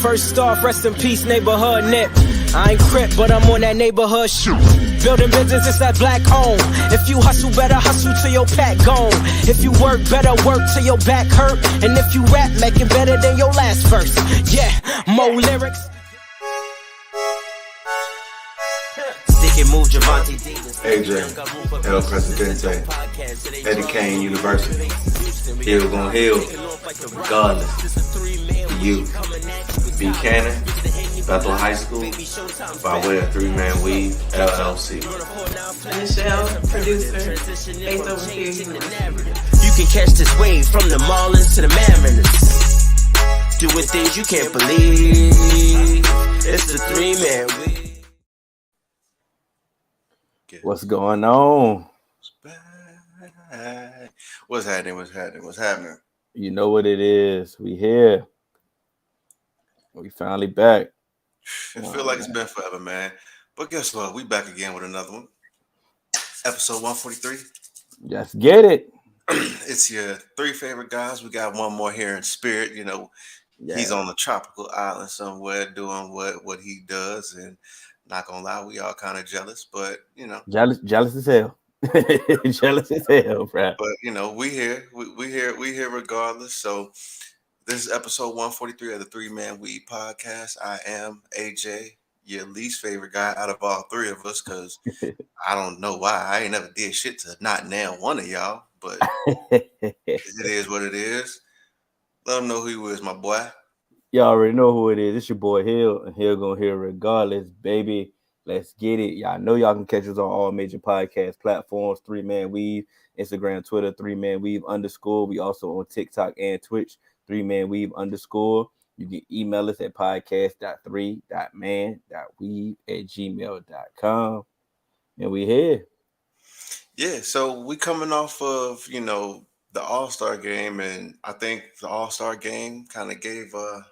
First off, rest in peace, neighborhood nip. I ain't crip, but I'm on that neighborhood shoot. Building businesses that black owned. If you hustle, better hustle till your pack gone. If you work, better work till your back hurt. And if you rap, make it better than your last verse. Yeah, more lyrics. Stick and move, Javante Davis. AJ, El Presidente, Eddie Kane University. Hill gon' heal, regardless. You, Buchanan, Bethel High School, by way of 3-Man Weave, LLC. Michelle, producer, based over here. You can catch this wave from the Marlins to the Mariners. Doing things you can't believe. It's the 3-Man Weave. What's going on? What's happening? You know what it is. We here. We finally back. I feel like it's been forever, man. But guess what? We back again with another one. Episode 143. Let's get it. It's your 3 favorite guys. We got one more here in spirit. You know, He's on a tropical island somewhere doing what he does. And not gonna lie, we all kind of jealous, but you know. Jealous as hell. Jealous as hell, bro. But you know, we here regardless. So this is episode 143 of the 3-Man Weave podcast. I am AJ, your least favorite guy out of all 3 of us, because I don't know why. I ain't never did shit to not nail one of y'all, but it is what it is. Let them know who you is, my boy. Y'all already know who it is. It's your boy Hill, and Hill gonna hear regardless, baby. Let's get it. Y'all know y'all can catch us on all major podcast platforms. 3-Man Weave, Instagram, Twitter, 3-Man Weave _. We also on TikTok and Twitch, 3-Man Weave _. You can email us at podcast.3.man.weave@gmail.com. And we here. Yeah, so we coming off of, you know, the All-Star game, and I think the All-Star game kind of gave a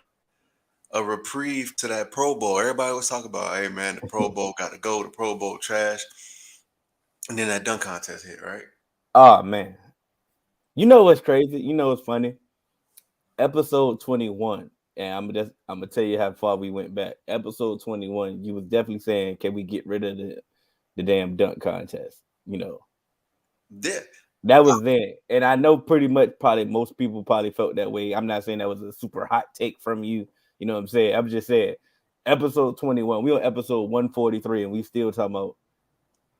reprieve to that Pro Bowl. Everybody was talking about, hey man, the Pro Bowl got to go, the Pro Bowl trash. And then that dunk contest hit, right? Oh man. You know what's crazy? You know what's funny? Episode 21, and I'm gonna tell you how far we went back. Episode 21, you was definitely saying, can we get rid of the damn dunk contest? You know. Yeah. That was then. And I know pretty much probably most people probably felt that way. I'm not saying that was a super hot take from you. You know what I'm saying? I'm just saying, episode 21, we on episode 143, and we still talking about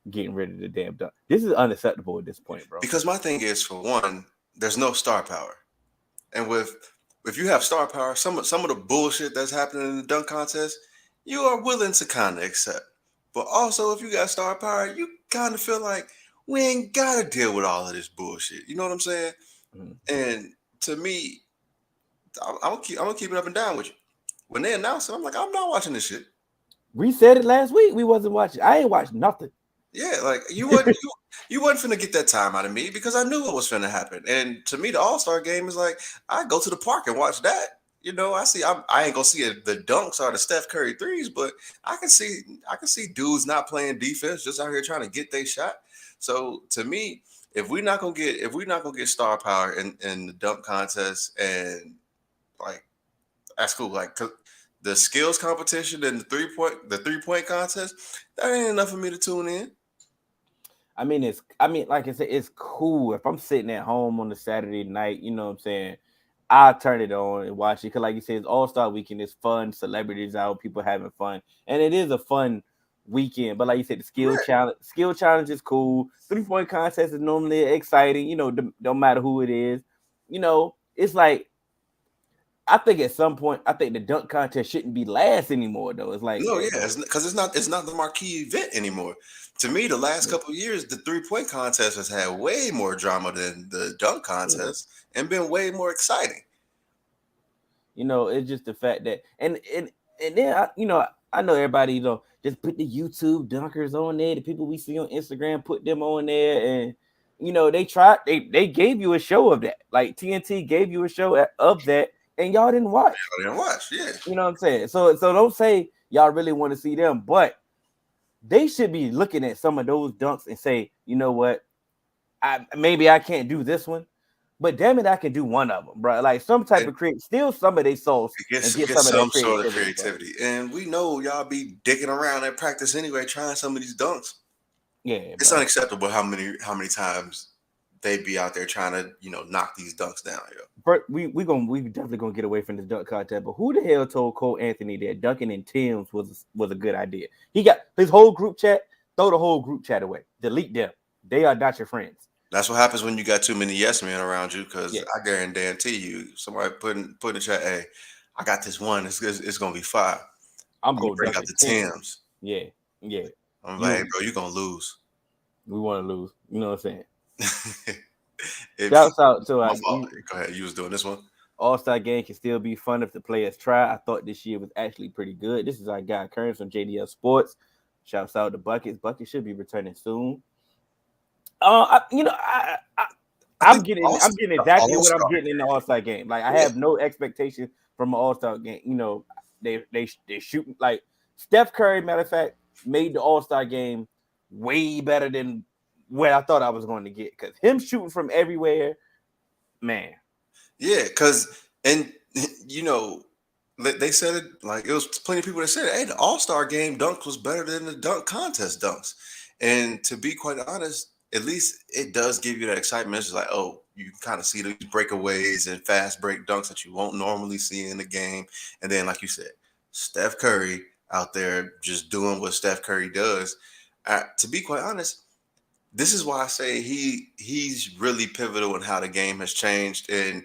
getting rid of the damn dunk. This is unacceptable at this point, bro. Because my thing is, for one, there's no star power. And if you have star power, some of the bullshit that's happening in the dunk contest, you are willing to kind of accept. But also, if you got star power, you kind of feel like we ain't got to deal with all of this bullshit. You know what I'm saying? Mm-hmm. And to me, I'm gonna keep it up and down with you. When they announced it, I'm like, I'm not watching this shit. We said it last week. We wasn't watching. I ain't watched nothing. Yeah, like you wasn't finna get that time out of me because I knew what was finna happen. And to me, the All-Star game is like, I go to the park and watch that. You know, I ain't gonna see the dunks or the Steph Curry threes, but I can see dudes not playing defense, just out here trying to get their shot. So to me, if we're not gonna get star power in the dunk contest, and like that's cool, like the skills competition and the 3-point contest, that ain't enough for me to tune in. I mean, like I said, it's cool. If I'm sitting at home on a Saturday night, you know what I'm saying, I'll turn it on and watch it. Because like you said, it's All-Star weekend. It's fun. Celebrities out. People having fun. And it is a fun weekend. But like you said, the skill challenge is cool. 3-point contest is normally exciting. You know, don't matter who it is. You know, it's like, I think at some point, the dunk contest shouldn't be last anymore, though. It's like, no, yeah, because it's not the marquee event anymore. To me, the last couple of years, the 3-point contest has had way more drama than the dunk contest and been way more exciting. You know, it's just the fact that, and then I know everybody, you know, just put the YouTube dunkers on there. The people we see on Instagram, put them on there, and you know, they gave you a show of that. Like TNT gave you a show of that. And y'all didn't watch. Yeah. You know what I'm saying? So don't say y'all really want to see them, but they should be looking at some of those dunks and say, you know what? Maybe I can't do this one, But damn it, I can do one of them, bro. Like some type of create, steal some of their souls and get Get some of that some sort of creativity. Bro. creativity. And we know y'all be dicking around at practice anyway, trying some of these dunks. Yeah, It's bro. unacceptable how many times they be out there trying to, knock these dunks down, yo. But we definitely gonna get away from this dunk contest. But who the hell told Cole Anthony that dunking in Tim's was a good idea? He got his whole group chat. Throw the whole group chat away. Delete them. They are not your friends. That's what happens when you got too many yes men around you. Because Yeah. I guarantee you, somebody put in the chat, "Hey, I got this one. It's gonna be 5. I'm gonna going bring dunk out the in Tims." Yeah. I'm like, "Hey, bro, you gonna lose." We want to lose. You know what I'm saying? If Shouts out to my us. fault. Go ahead. You was doing this one. All-Star game can still be fun if the players try. I thought this year was actually pretty good. This is our guy Kearns from JDL Sports. Shouts out to Buckets. Buckets should be returning soon. I'm getting exactly what I'm getting in the All-Star game. Like I have no expectation from an All-Star game. You know, they shoot like Steph Curry. Matter of fact, made the All-Star game way better than what I thought I was going to get because him shooting from everywhere, man. Yeah, and they said it like it was plenty of people that said, "Hey, the All-Star game dunk was better than the dunk contest dunks." And to be quite honest, at least it does give you that excitement. It's just like, oh, you kind of see these breakaways and fast break dunks that you won't normally see in the game. And then, like you said, Steph Curry out there just doing what Steph Curry does. To be quite honest, this is why I say he's really pivotal in how the game has changed. And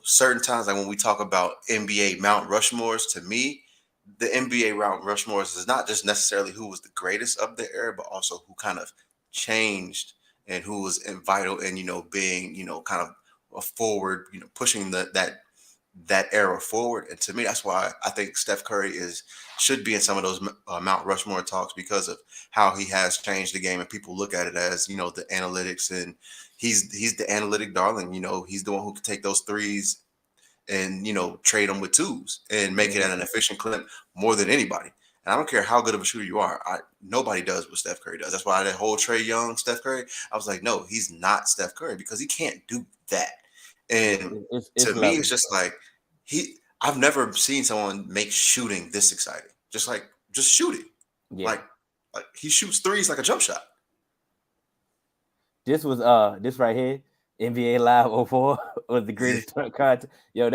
certain times, like when we talk about NBA Mount Rushmores, to me, the NBA Mount Rushmores is not just necessarily who was the greatest of the era, but also who kind of changed and who was vital in being kind of a forward, pushing that era forward. And to me, that's why I think Steph Curry should be in some of those Mount Rushmore talks because of how he has changed the game, and people look at it as the analytics, and he's the analytic darling. He's the one who can take those threes and trade them with twos and make it at an efficient clip more than anybody. And I don't care how good of a shooter you are. Nobody does what Steph Curry does. That's why that whole Trae Young, Steph Curry, I was like, no, he's not Steph Curry because he can't do that. And to me, it's just like I've never seen someone make shooting this exciting. Just shooting. Yeah. Like he shoots threes like a jump shot. This was this right here, NBA Live 04 was the greatest dunk contest. Yo,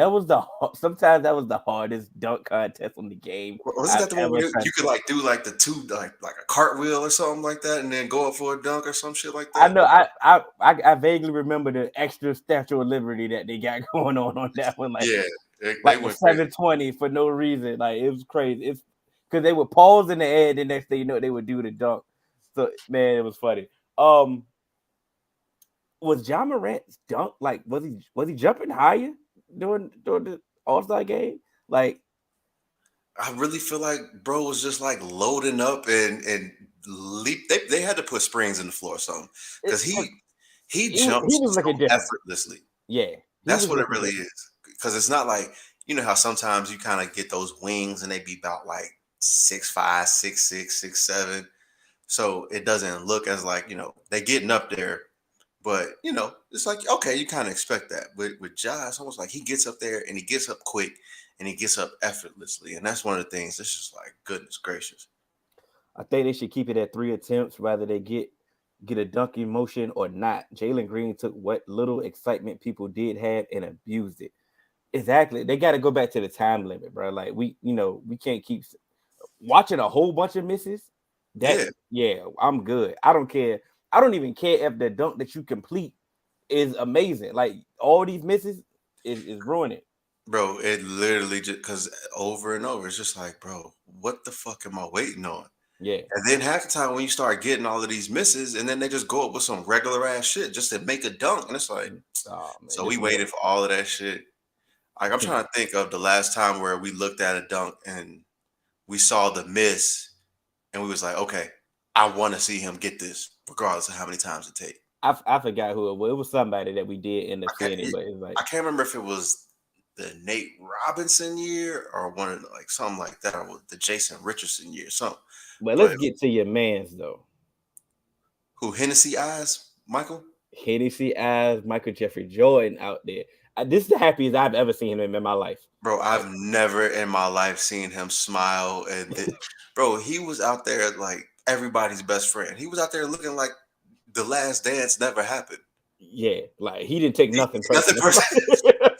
sometimes that was the hardest dunk contest on the game. Wasn't that the one where you could do the two like a cartwheel or something like that, and then go up for a dunk or some shit like that? I know. I vaguely remember the extra Statue of Liberty that they got going on that one. Like like the 720 for no reason. Like it was crazy. It's because they would pause in the air. The next thing you know, they would do the dunk. So man, it was funny. Was Ja Morant's dunk like was he jumping higher during the All-Star game? Like I really feel like bro was just like loading up and leap. They had to put springs in the floor or something because he jumps he was looking different effortlessly. Yeah, that's what it really is. Because it's not like how sometimes you kind of get those wings and they be about like 6'5", 6'6", 6'7". So it doesn't look as like they getting up there. But, it's like, okay, you kind of expect that. But with Ja, it's almost like he gets up there and he gets up quick and he gets up effortlessly. And that's one of the things that's just like, goodness gracious. I think they should keep it at 3 attempts, whether they get a dunking motion or not. Jalen Green took what little excitement people did have and abused it. Exactly. They got to go back to the time limit, bro. Like we can't keep watching a whole bunch of misses. I'm good. I don't care. I don't even care if the dunk that you complete is amazing. Like all these misses is ruining it. Bro, it literally just because over and over, it's just like, bro, what the fuck am I waiting on? Yeah. And then half the time when you start getting all of these misses, and then they just go up with some regular ass shit just to make a dunk. And it's like, so we waited for all of that shit. Like I'm trying to think of the last time where we looked at a dunk and we saw the miss and we was like, okay, I want to see him get this regardless of how many times it takes. I forgot who it was. It was somebody that we did end up seeing it, but it's like I can't remember if it was the Nate Robinson year or one of like something like that, or the Jason Richardson year, something. But let's get to your mans though. Who, Hennessy Eyes, Michael? Hennessy eyes, Michael Jeffrey Jordan out there. This is the happiest I've ever seen him in my life. Bro, I've never in my life seen him smile. Bro, he was out there like everybody's best friend. He was out there looking like the last dance never happened. Yeah, like he didn't take nothing Nothing personally.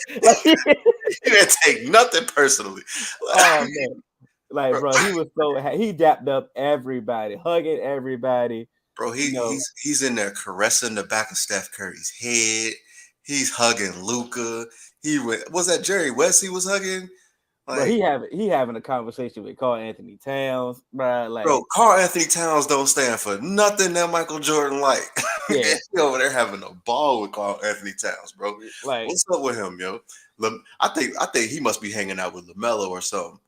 He didn't take nothing personally. Oh man, like bro, he was he dapped up everybody, hugging everybody. Bro, he's in there caressing the back of Steph Curry's head. He's hugging Luka. Was that Jerry West he was hugging? Like, bro, he having a conversation with Karl Anthony Towns, bro. Like, bro, Karl Anthony Towns don't stand for nothing that Michael Jordan like. Yeah, he over there having a ball with Karl Anthony Towns, bro. Like, what's up with him, yo? I think he must be hanging out with LaMelo or something.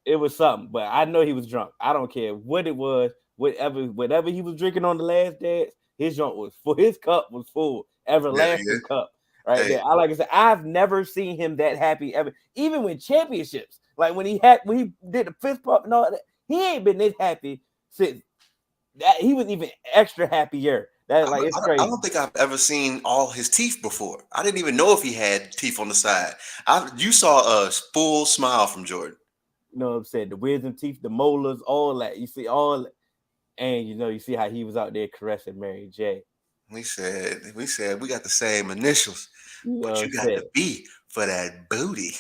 It was something, but I know he was drunk. I don't care what it was. Whatever he was drinking on the last dance, his joint was full. His cup was full. Everlasting cup. Right there. Like I said, I've never seen him that happy ever. Even with championships. Like when he did the fist pump and all that, he ain't been this happy since that. He was even extra happier. It's crazy. I don't think I've ever seen all his teeth before. I didn't even know if he had teeth on the side. You saw a full smile from Jordan. You know what I'm saying? The wisdom teeth, the molars, all that. You see all that. And you see how he was out there caressing Mary J. We said we got the same initials, but you got to be for that booty.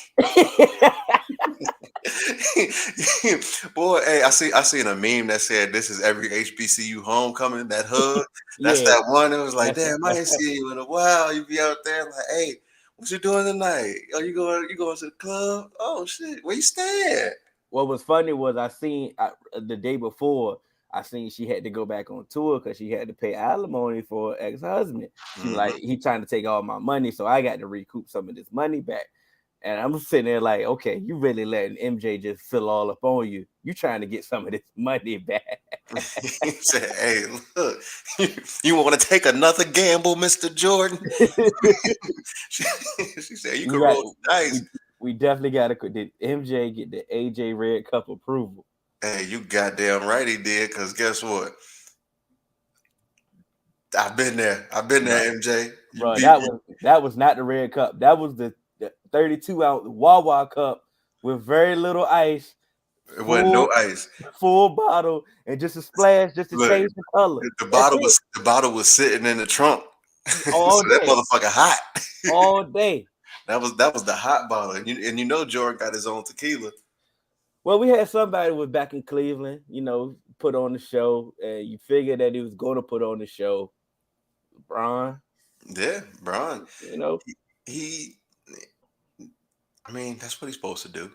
Boy, hey, I seen a meme that said this is every HBCU homecoming. That hug, that's that one that was like, damn, I ain't seen you in a while. You be out there like, hey, what you doing tonight? Oh, you going to the club? Oh shit, where you staying? What was funny was I seen the day before. I seen she had to go back on tour because she had to pay alimony for her ex-husband. She like, he trying to take all my money, so I got to recoup some of this money back. And I'm sitting there like, okay, you really letting MJ just fill all up on you. You trying to get some of this money back. He said, hey, look, you want to take another gamble, Mr. Jordan? she said, you can roll the dice. We definitely got to. Did MJ get the AJ Red Cup approval? Hey, you goddamn right he did, because guess what? I've been there, MJ. Bro, that was not the Red Cup. That was the 32-ounce Wawa Cup with very little ice. It wasn't no ice. Full bottle and just a splash just to change the color. The bottle was sitting in the trunk. All so that motherfucker hot. All day. That was the hot bottle. And you know Jordan got his own tequila. Well, we had somebody who was back in Cleveland, put on the show, and you figured that he was going to put on the show. Bron. Yeah, Bron. He I mean, that's what he's supposed to do.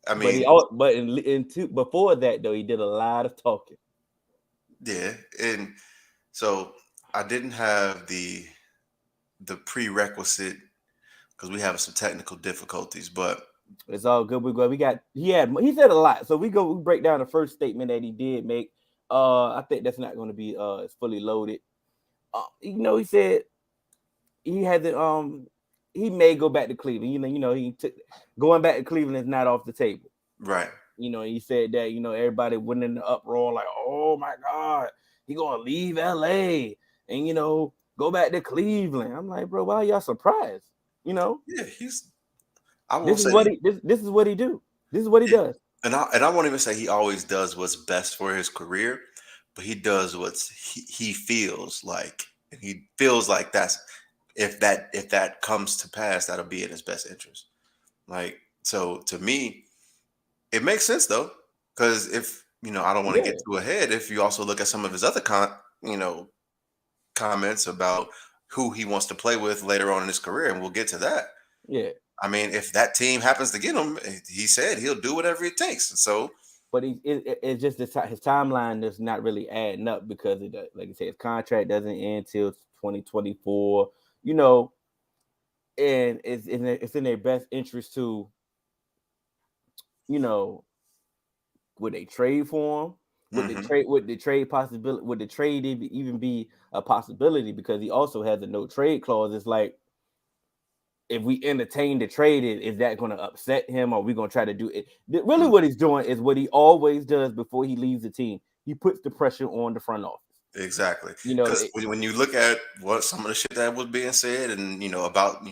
Before that though, he did a lot of talking. Yeah, and so I didn't have the prerequisite because we have some technical difficulties, but it's all good. He said a lot. So we break down the first statement that he did make. I think that's not going to be fully loaded. He said he had he may go back to Cleveland. Going back to Cleveland is not off the table. Right. He said that, everybody went in the uproar like, oh my God, he gonna leave LA and go back to Cleveland. I'm like, bro, why are y'all surprised? Yeah, this is what he do. This is what he does. And I won't even say he always does what's best for his career, but he does what he feels like, and he feels like that's if that comes to pass, that'll be in his best interest. Like, so to me, it makes sense though, because if I don't want to get too ahead. If you also look at some of his other comments about who he wants to play with later on in his career, and we'll get to that. Yeah. I mean, if that team happens to get him, he said he'll do whatever it takes. So, but it's just his timeline is not really adding up because like I said, his contract doesn't end till 2024. And it's in their best interest to, would they trade for him? Would the trade even be a possibility? Because he also has a no trade clause. It's like, if we entertain the trade, is that going to upset him? Or are we going to try to do it? Really, what he's doing is what he always does before he leaves the team. He puts the pressure on the front office. Exactly. You know, Because when you look at what some of the shit that was being said, and about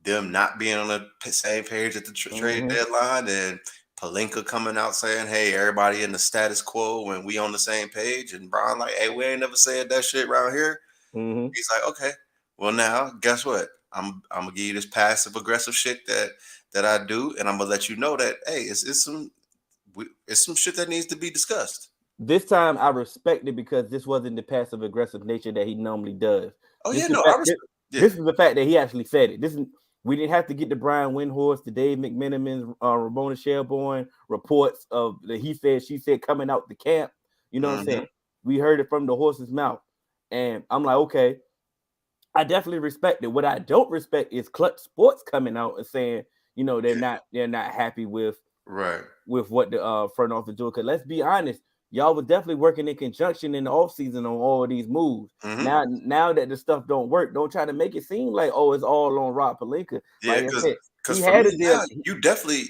them not being on the same page at the trade mhm, deadline, and Palinka coming out saying, "Hey, everybody in the status quo, when we on the same page," and Brian like, "Hey, we ain't never said that shit around here." mhm. He's like, "Okay, well now, guess what? I'm gonna give you this passive aggressive shit that I do, and I'm gonna let you know that hey, it's some shit that needs to be discussed." This time I respect it because this wasn't the passive aggressive nature that he normally does. Oh This yeah, is the no, I fact. respect. Yeah. This is the fact that he actually said it. This is we didn't have to get the Brian Windhorst, the Dave McMenamin, Ramona Shelburne reports of the he said she said coming out the camp. You know what I'm Hmm. saying? We heard it from the horse's mouth, and I'm like, okay, I definitely respect it. What I don't respect is Clutch Sports coming out and saying, Yeah. they're not happy Right. with what the front office do. Because let's be honest, y'all was definitely working in conjunction in the offseason on all of these moves. Hmm. Now that the stuff don't work, don't try to make it seem like it's all on Rob Pelinka. Yeah, Like I said, because he for had me a deal. now, you definitely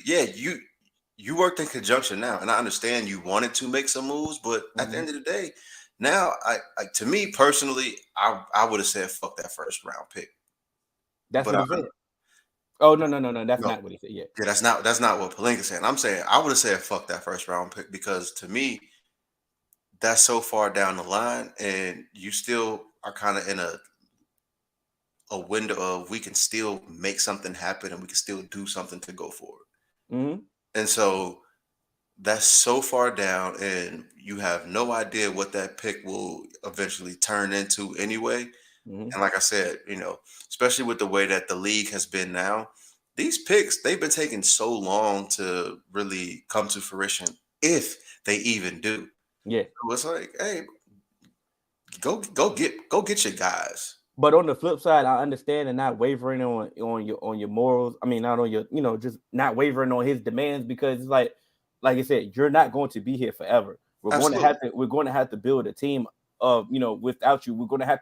you worked in conjunction now, and I understand you wanted to make some moves, but at the Mhm. end of the day, now I to me personally, I would have said fuck that first round pick, That's but what I he said. Oh no, that's no, not what he said. Yeah. yeah, that's not what Palinka's saying. I'm saying I would have said fuck that first round pick because to me that's so far down the line, and you still are kind of in a window of we can still make something happen and we can still do something to go forward. Hmm. And so that's so far down, and you have no idea what that pick will eventually turn into anyway. Hmm. And like I said, especially with the way that the league has been now, these picks, they've been taking so long to really come to fruition, if they even do. Yeah. So it's like, hey, go get your guys. But on the flip side, I understand and not wavering on your morals. I mean, not on your, just not wavering on his demands because it's like I said, you're not going to be here forever. Absolutely. We're going to have to build a team of, without you. We're going to have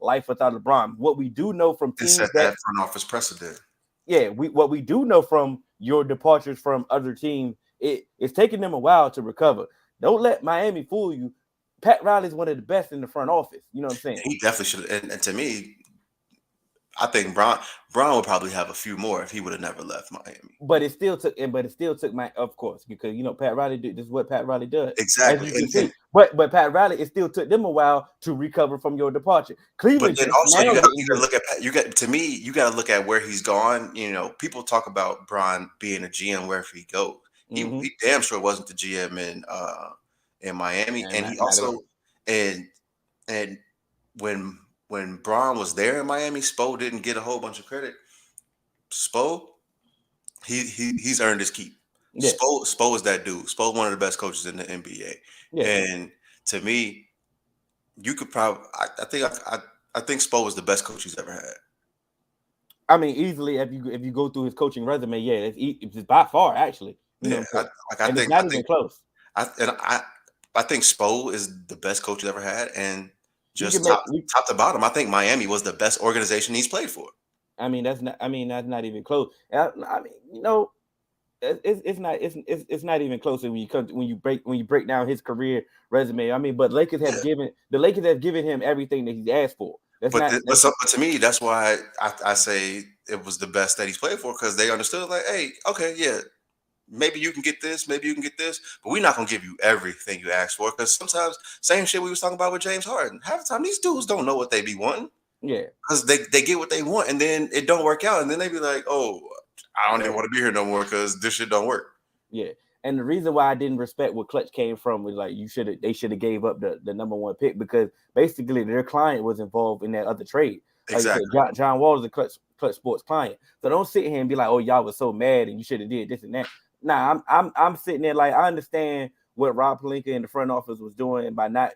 life without LeBron. What we do know from And set teams that that front office precedent. yeah, what we do know from your departures from other teams, it's taking them a while to recover. Don't let Miami fool you. Pat Riley's one of the best in the front office. You know what I'm saying? He definitely should. And to me, I think Brown would probably have a few more if he would have never left Miami. But it still took my, of course, because Pat Riley did this is what Pat Riley does, as Exactly. you can And see. But Pat Riley, it still took them a while to recover from your departure. but Cleveland then just also now you getting got to good. look at you got to look at where he's gone. People talk about Brian being a GM wherever he goes. Mm-hmm. He damn sure wasn't the GM in Miami, And and he not at also all. and and when Braun was there in Miami, Spo didn't get a whole bunch of credit. Spo, he's earned his keep. Yeah, Spo is that dude. Spo one of the best coaches in the NBA, yeah. and to me, you could probably I think Spo was the best coach he's ever had. I mean, easily if you go through his coaching resume, yeah, it's by far actually. You know Yeah, what I'm saying? I And it's think not even close. I and I think Spo is the best coach he's ever had, and We can just make. top to bottom, I think Miami was the best organization he's played for. I mean, that's not. I mean, that's not even close. I mean, it's not. It's not even close when you break down his career resume. I mean, but Yeah, the Lakers have given him everything that he's asked for. That's not. That's but to me, that's why I say it was the best that he's played for because they understood like, hey, okay, yeah, maybe you can get this, maybe you can get this, but we're not gonna give you everything you asked for because sometimes same shit we was talking about with James Harden. Half the time these dudes don't know what they be wanting yeah, because they get what they want and then it don't work out and then they be like, oh, I don't even want to be here no more because this shit don't work. yeah. And the reason why I didn't respect where Clutch came from was like they should have gave up the number one pick because basically their client was involved in that other trade. Like you said, Exactly. John Wall is a Clutch Sports client. So don't sit here and be like, oh, y'all was so mad and you should have did this and that. Nah, I'm sitting there like I understand what Rob Pelinka in the front office was doing by not,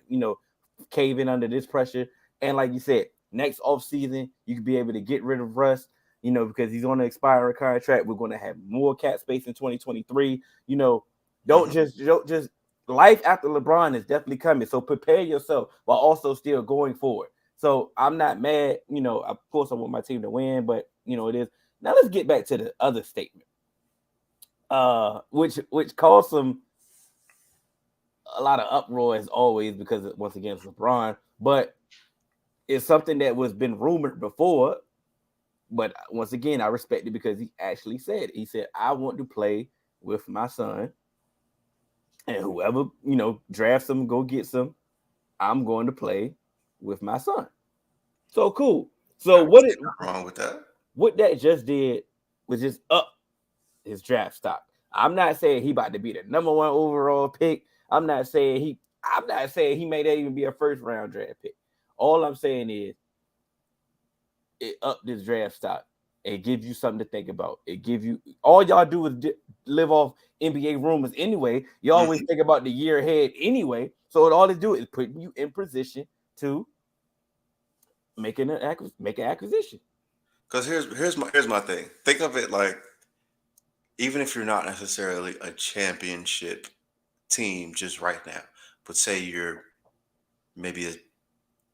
caving under this pressure. And like you said, next offseason, you could be able to get rid of Russ, because he's on an expiring contract. We're going to have more cap space in 2023. Don't Mhm. just life after LeBron is definitely coming. So prepare yourself while also still going forward. So I'm not mad. Of course I want my team to win, but it is. Now let's get back to the other statement. Which caused a lot of uproar as always because once again it's LeBron. but it's something that was been rumored before. But once again, I respect it because he actually said it. He said, "I want to play with my son, and whoever drafts him, go get some. I'm going to play with my son." So cool. So Nothing wrong with that. what that just did was just up his draft stock. I'm not saying he about to be the number one overall pick. I'm not saying he may not even be a first round draft pick. All I'm saying is it upped his draft stock. It gives you something to think about. It gives you all y'all do is live off NBA rumors anyway. You always think about the year ahead anyway. So all it do is putting you in position to make an acquisition. Because here's my thing. Think of it like, even if you're not necessarily a championship team just right now, but say you're maybe a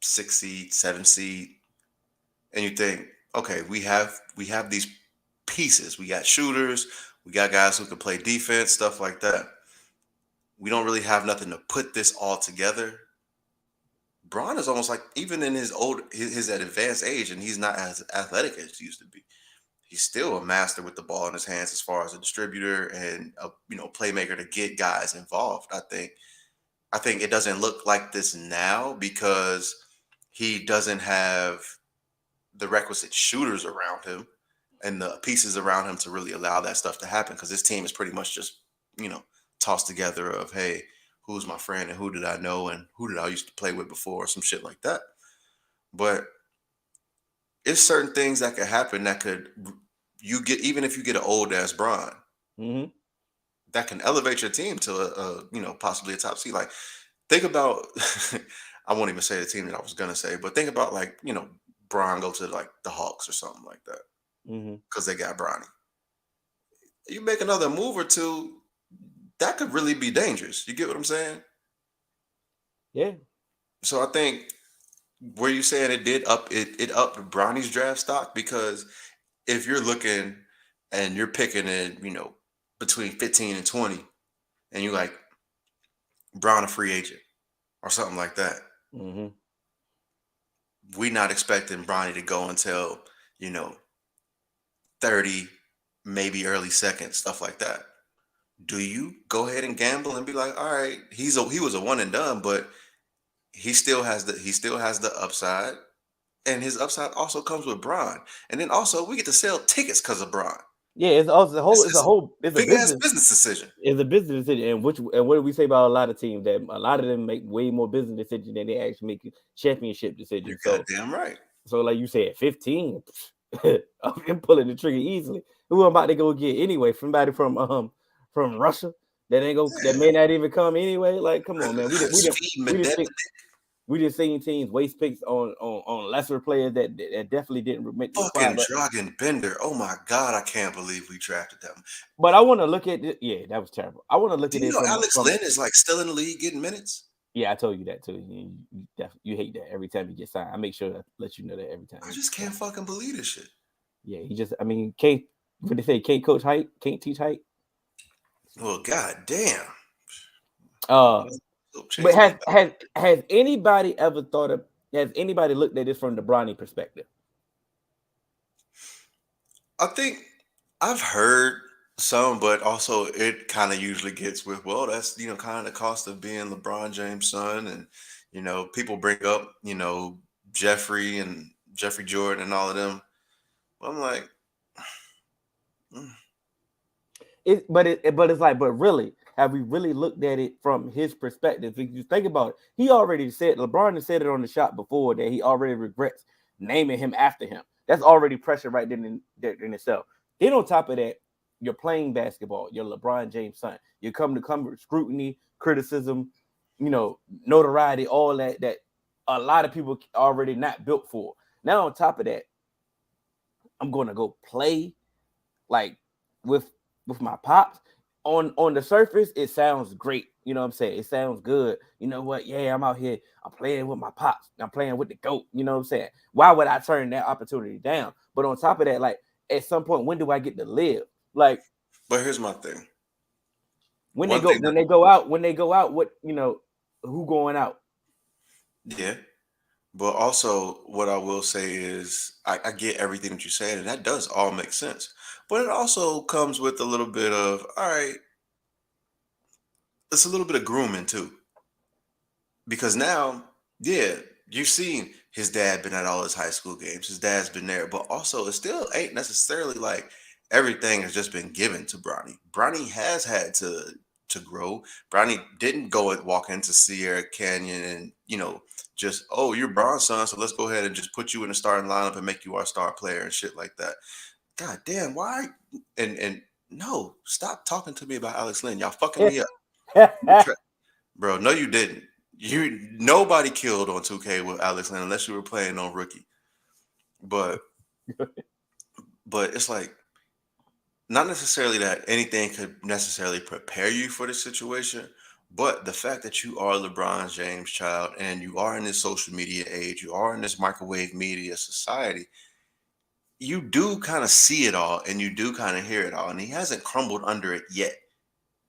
6 seed, 7 seed, and you think, okay, we have these pieces. We got shooters, we got guys who can play defense, stuff like that. We don't really have nothing to put this all together. Bron is almost like, even in his advanced age, and he's not as athletic as he used to be, he's still a master with the ball in his hands as far as a distributor and a playmaker to get guys involved. I think it doesn't look like this now because he doesn't have the requisite shooters around him and the pieces around him to really allow that stuff to happen, because his team is pretty much just tossed together of, hey, who's my friend and who did I know and who did I used to play with before, or some shit like that. But it's certain things that could happen that could even if you get an old ass Bron, that can elevate your team to possibly a top seed. Like, think about I won't even say the team that I was gonna say, but think about like Bron go to like the Hawks or something like that because they got Bronny. You make another move or two, that could really be dangerous. You get what I'm saying? Yeah. So I think where you saying it upped Bronny's draft stock, because if you're looking and you're picking in, between 15 and 20, and you like Bron a free agent or something like that, we not expecting Bronny to go until 30, maybe early second, stuff like that. Do you go ahead and gamble and be like, all right, he was a one and done, but he still has the upside, and his upside also comes with Bron, and then also we get to sell tickets because of Bron. Yeah, it's a big ass business decision. It's a business decision, and what do we say about a lot of teams? That a lot of them make way more business decisions than they actually make championship decisions. You're goddamn right. So, like you said, 15, I'm pulling the trigger easily. Who I'm about to go get anyway? Somebody from Russia that may not even come anyway. Like, come on, man. We just seen teams waste picks on lesser players that definitely didn't make the fucking Dragan Bender. Oh my god, I can't believe we drafted them. But I want to look at it. Yeah, that was terrible. I want to look at it. Alex Len is like still in the league getting minutes. Yeah, I told you that too. You hate that every time you get signed. I make sure to let you know that every time. I just can't fucking believe this shit. Yeah, can't. What they say? Can't coach height. Can't teach height. Well, goddamn. But has anybody ever thought of? Has anybody looked at this from the Bronny perspective? I think I've heard some, but also it kind of usually gets with, well, that's kind of the cost of being LeBron James' son, and people bring up Jeffrey and Jeffrey Jordan and all of them. But I'm like, but really, have we really looked at it from his perspective? If you think about it, he already said, LeBron has said it on the shot before, that he already regrets naming him after him. That's already pressure right then in itself. Then on top of that, you're playing basketball. You're LeBron James' son. You come with scrutiny, criticism, notoriety, all that a lot of people already not built for. Now on top of that, I'm going to go play like with my pops. On the surface, it sounds great. You know what I'm saying? It sounds good. You know what? Yeah, I'm out here. I'm playing with my pops. I'm playing with the GOAT. You know what I'm saying? Why would I turn that opportunity down? But on top of that, like, at some point, when do I get to live? Like, but here's my thing. When they go out, what who going out? Yeah. But also, what I will say is, I get everything that you're saying, and that does all make sense. But it also comes with a little bit of, all right, it's a little bit of grooming too. Because now, yeah, you've seen his dad been at all his high school games. His dad's been there, but also it still ain't necessarily like everything has just been given to Bronny. Bronny has had to grow. Bronny didn't go and walk into Sierra Canyon and just, oh, you're Bron's son, so let's go ahead and just put you in the starting lineup and make you our star player and shit like that. God damn, why? And no, stop talking to me about Alex Lynn. Y'all fucking me up. Bro, no, you didn't. Nobody killed on 2K with Alex Lynn unless you were playing on rookie. But it's like not necessarily that anything could necessarily prepare you for the situation, but the fact that you are LeBron James' child and you are in this social media age, you are in this microwave media society, you do kind of see it all and you do kind of hear it all, and he hasn't crumbled under it yet.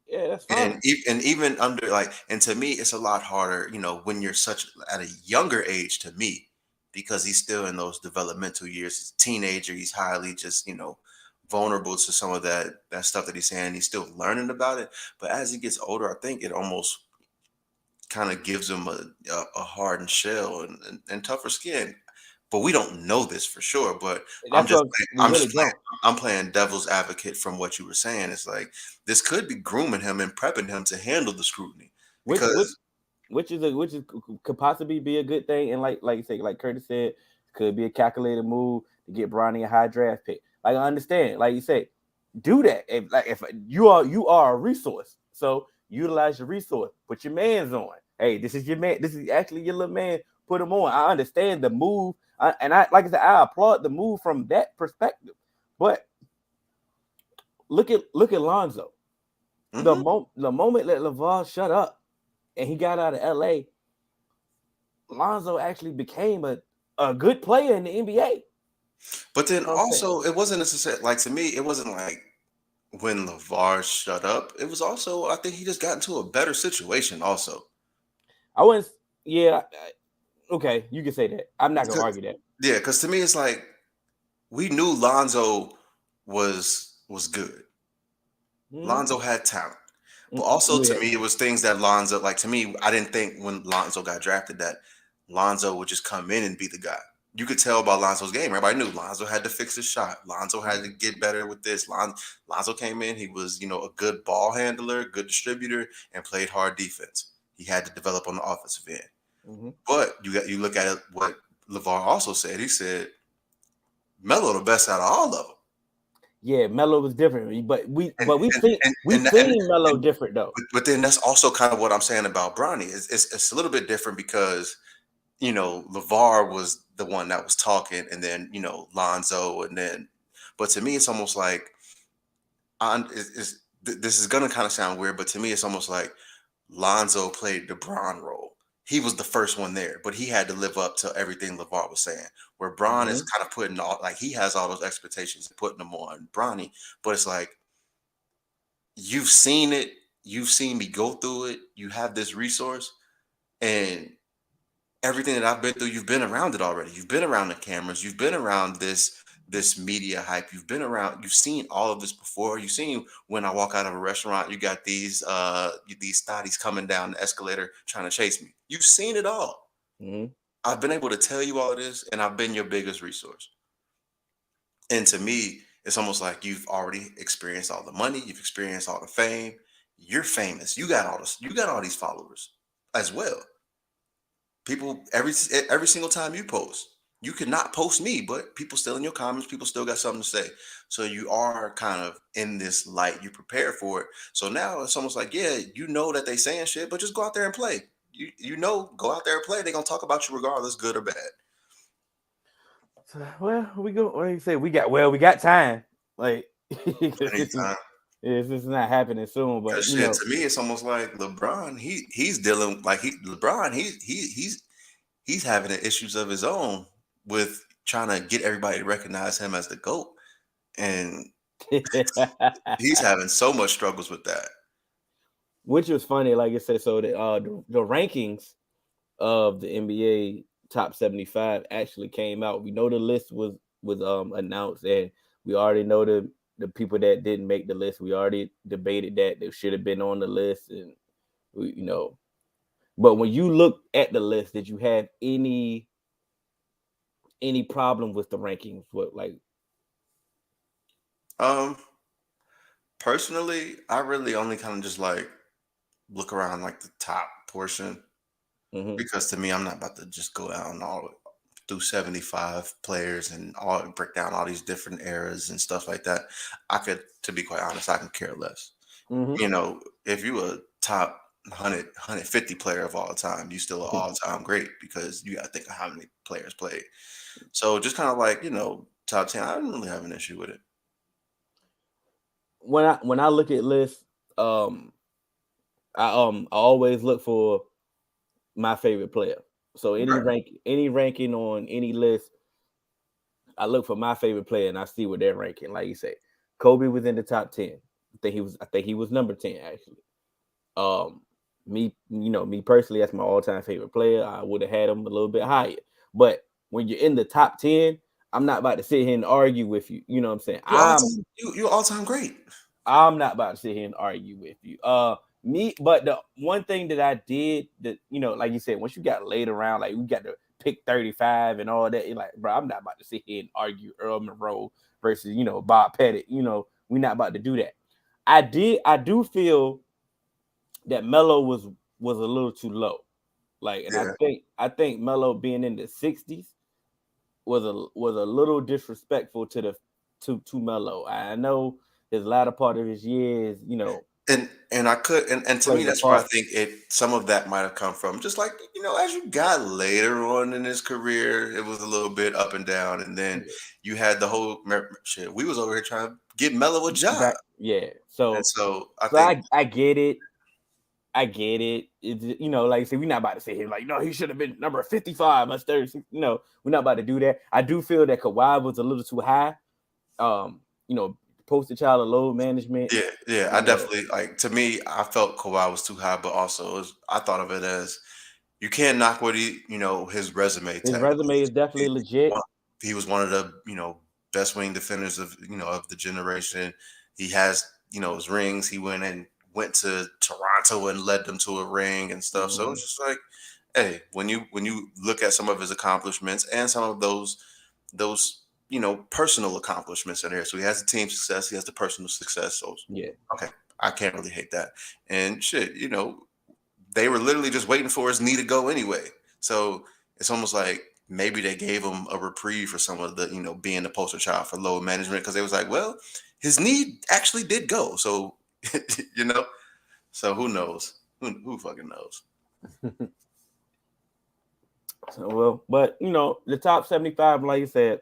Yeah, that's And fine. and even under like, and to me, it's a lot harder, when you're such at a younger age to me, because he's still in those developmental years. He's a teenager. He's highly just, vulnerable to some of that stuff that he's saying. He's still learning about it. But as he gets older, I think it almost kind of gives him a hardened shell and tougher skin. But we don't know this for sure. But I'm That's just what we I'm really just playing don't. I'm playing devil's advocate from what you were saying. It's like this could be grooming him and prepping him to handle the scrutiny Which which because which is could possibly be a good thing, and like you say, like Curtis said, could be a calculated move to get Bronny a high draft pick. Like I understand, like you say, do that. If you are a resource, so utilize your resource. Put your man's on. Hey, this is your man. This is actually your little man. Put him on. I understand the move, and I like I said, I applaud the move from that perspective. But look at Lonzo. mhm. The moment that LeVar shut up and he got out of LA, Lonzo actually became a good player in the NBA. You But then know what I'm saying? also it wasn't necessarily like, to me, it wasn't like when LeVar shut up. It was also, I think he just got into a better situation also. I wouldn't. Yeah, okay, you can say that. I'm not gonna 'Cause- argue that. Yeah, because to me it's like we knew Lonzo was good. Hmm. Lonzo had talent. But also to Yeah. me, it was things that Lonzo, like to me, I didn't think when Lonzo got drafted that Lonzo would just come in and be the guy. You could tell by Lonzo's game. Everybody knew Lonzo had to fix his shot. Lonzo had to get better with this. Lonzo came in. He was, a good ball handler, good distributor, and played hard defense. He had to develop on the offensive end. Hmm. But you look at it, what LeVar also said. He said Melo the best out of all of them. Yeah, Melo was different, but we And but we and seen and we and, and, seen Melo and different though. but then that's also kind of what I'm saying about Bronny. It's a little bit different because LeVar was the one that was talking, and then Lonzo, and then, but to me, it's almost like this is gonna kind of sound weird, but to me, it's almost like Lonzo played the Bron role. He was the first one there, but he had to live up to everything LeVar was saying. Where Bron is Hmm. kind of putting all, like, he has all those expectations and putting them on Bronny, but it's like you've seen it, you've seen me go through it, you have this resource, and everything that I've been through, you've been around it already. You've been around the cameras, you've been around this media hype, you've been around, you've seen all of this before. You've seen when I walk out of a restaurant, you got these thotties coming down the escalator trying to chase me. You've seen it all. Hmm. I've been able to tell you all of this, and I've been your biggest resource. And to me, it's almost like you've already experienced all the money, you've experienced all the fame. You're famous. You got all this. You got all these followers as well. People every single time you post, you could not post me, but people still in your comments. People still got something to say. So you are kind of in this light. You prepare for it. So now it's almost like, yeah, you know that they saying shit, but just go out there and play. Go out there and play. They're gonna talk about you regardless, good or bad. So, well, we go. What do you say? We got time. Like Anytime. this is not happening soon, but Cause shit, to me, it's almost like LeBron. He's dealing like LeBron. He's having issues of his own with trying to get everybody to recognize him as the GOAT. And he's having so much struggles with that. which was funny. Like I said, so the rankings of the NBA top 75 actually came out. We know the list was announced, and we already know the people that didn't make the list. We already debated that they should have been on the list, and you know. But when you look at the list, did you have any problem with the rankings? What like? Um, Personally, I really only kind of just like look around like the top portion Mm-hmm. because to me, I'm not about to just go down all through 75 players and all break down all these different eras and stuff like that. I could, to be quite honest, I can care less. Mm-hmm. You know, if you a top 150 player of all time, you still an all time great because you got to think of how many players played. So just kind of like, top 10, I didn't really have an issue with it. When I look at lists, um, I always look for my favorite player. So Right. any ranking on any list, I look for my favorite player and I see what they're ranking. Like you say, Kobe was in the top 10. I think he was number 10 actually. Um, me personally, that's my all-time favorite player. I would have had him a little bit higher. But when you're in the top 10, I'm not about to sit here and argue with you. You know what I'm saying? You all time, you all time great. I'm not about to sit here and argue with you. But the one thing that I did that, like you said, once you got laid around, like we got to pick 35 and all that, you're like, bro, I'm not about to sit here and argue Earl Monroe versus, Bob Pettit. We're not about to do that. I do feel that Melo was a little too low. Like, and Yeah. I think Melo being in the 60s was a little disrespectful to Melo. I know his latter part of his years, And and to me played a that's where I part. think some of that might have come from. Just like, as you got later on in his career, it was a little bit up and down. And then Yeah. you had the whole shit. We was over here trying to get Melo a job. Yeah. And So so I so think I get it. I get it. It's, like I said, we're not about to say him like, no, he should have been number 55, that's 36. No, we're not about to do that. I do feel that Kawhi was a little too high. Poster child of load management. yeah, I definitely like, to me, I felt Kawhi was too high, but also I thought of it as you can't knock what his resume His tag. resume is definitely legit. He was one of the best wing defenders of of the generation. He has his rings. He went to Toronto and led them to a ring and stuff. So Mhm. it's just like, hey, when you look at some of his accomplishments and some of those personal accomplishments in there. So he has the team success. He has the personal success. So Yeah. okay, I can't really hate that. And shit, they were literally just waiting for his knee to go anyway. So it's almost like maybe they gave him a reprieve for some of the, being the poster child for load management because they was like, well, his knee actually did go. So, you know, so who knows? Who fucking knows? So, well, but the top 75, like you said,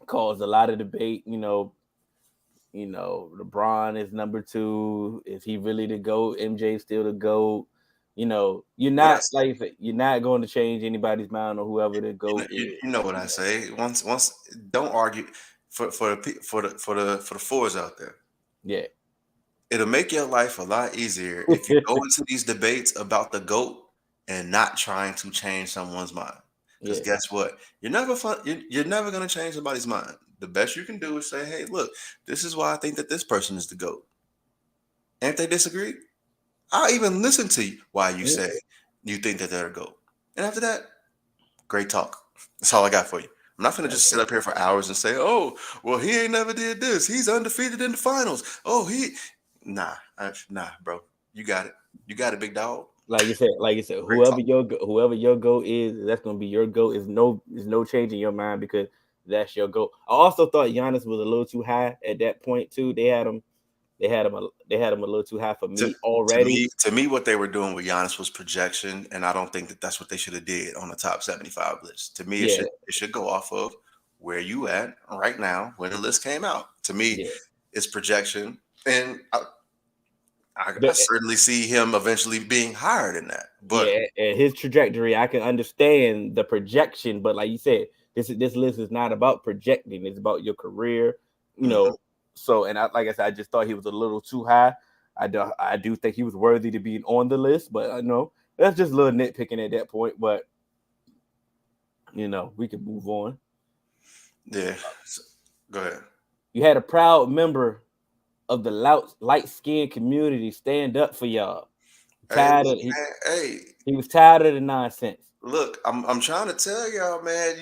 caused a lot of debate. LeBron is number 2. Is he really the GOAT? MJ still the GOAT? You're What I not, say, like you said, you're not going to change anybody's mind on whoever the GOAT is. you know what I say. Once, don't argue for the fours out there. Yeah. It'll make your life a lot easier if you go into these debates about the GOAT and not trying to change someone's mind. Because Yeah. guess what? You're never going to change somebody's mind. The best you can do is say, hey, look, this is why I think that this person is the GOAT. And if they disagree, I'll even listen to you why you Yeah. say you think that they're a GOAT. And after that, great talk. That's all I got for you. I'm not going to just sit up here for hours and say, oh, well, he ain't never did this. He's undefeated in the finals. Oh, nah, bro. You got it. You got it, big dog. Like you said, Great talk. whoever your GOAT is, that's gonna be your GOAT. Is no change in your mind because that's your GOAT. I also thought Giannis was a little too high at that point too. They had him a little too high for To, me already. to me, what they were doing with Giannis was projection, and I don't think that that's what they should have did on the top 75 list. To me, Yeah, it should go off of where you at right now when the list came out. To me, yeah. it's projection, and I But certainly see him eventually being higher than that. But yeah, and his trajectory, I can understand the projection, but like you said, this list is not about projecting; it's about your career. You mhm. know, so like I said, I just thought he was a little too high. I do think he was worthy to be on the list, but I know that's just a little nitpicking at that point. But we can move on. Yeah. Go ahead. You had a proud member of the light skinned community stand up for y'all. Hey, Tired look, of man. Hey, he was tired of the nonsense. look. I'm trying to tell y'all, man.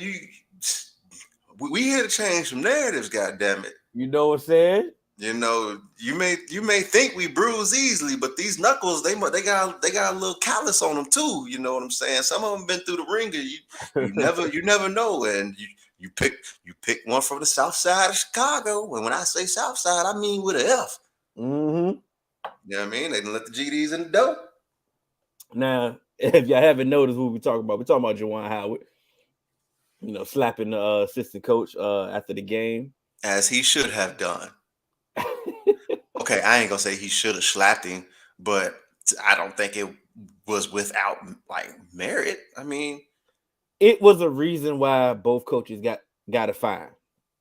We here to change some narratives. God damn it. You know what I'm saying? You know, you may think we bruise easily, but these knuckles, they got a little callus on them too. You know what I'm saying? Some of them been through the ringer. You never know, and you pick one from the south side of Chicago. And when I say south side, I mean with an F. Mm-hmm. You know what I mean? They didn't let the GDs in the dough. Now, if y'all haven't noticed what we're talking about Juwan Howard, slapping the assistant coach after the game. As he should have done. Okay, I ain't gonna say he should have slapped him, but I don't think it was without like merit. I mean, it was a reason why both coaches got a fine.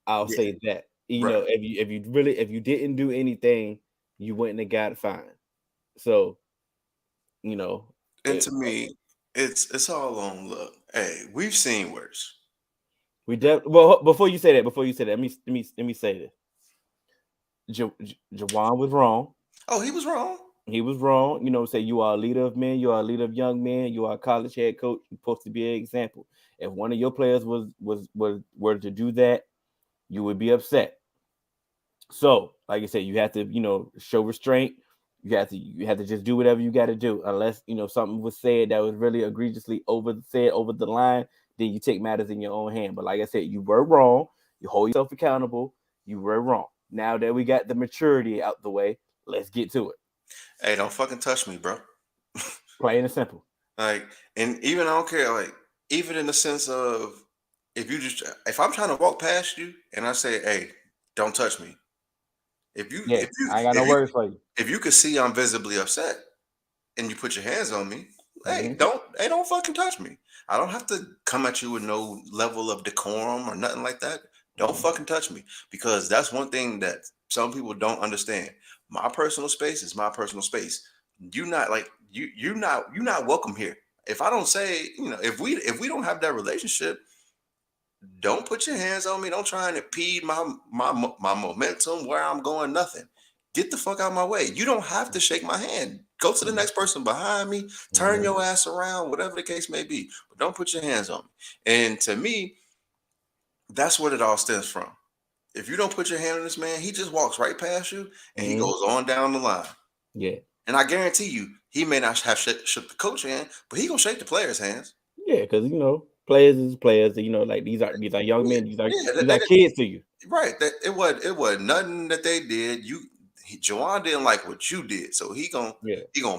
I'll say that. Right. If you didn't do anything, you wouldn't have got a fine. So, and to me, it's all on look. Hey, we've seen worse. Well, before you say that, let me say this. Juwan was wrong. Oh, he was wrong. He was wrong. Say you are a leader of men, you are a leader of young men, you are a college head coach. You're supposed to be an example. If one of your players were to do that, you would be upset. So, like I said, you have to, show restraint. You have to just do whatever you got to do, unless something was said that was really egregiously over the line. Then you take matters in your own hand. But like I said, you were wrong. You hold yourself accountable. You were wrong. Now that we got the maturity out the way, let's get to it. Hey, don't fucking touch me, bro. Plain and simple. Like, and even I don't care. Like, even in the sense of if I'm trying to walk past you and I say, "Hey, don't touch me," I got no words for you. If you could see I'm visibly upset and you put your hands on me, hey, don't fucking touch me. I don't have to come at you with no level of decorum or nothing like that. Don't fucking touch me, because that's one thing that some people don't understand. My personal space is my personal space. You're not welcome here. If I don't say, if we don't have that relationship, don't put your hands on me. Don't try and impede my momentum, where I'm going, nothing. Get the fuck out of my way. You don't have to shake my hand. Go to the next person behind me, turn your ass around, whatever the case may be. But don't put your hands on me. And to me, that's what it all stems from. If you don't put your hand on this man, he just walks right past you and he goes on down the line. Yeah. And I guarantee you, he may not have shook the coach hand, but he gonna shake the players' hands. Yeah, because players is players. Like these are young men. These are kids to you. Right. That it was nothing that they did. Juwan didn't like what you did, so he gonna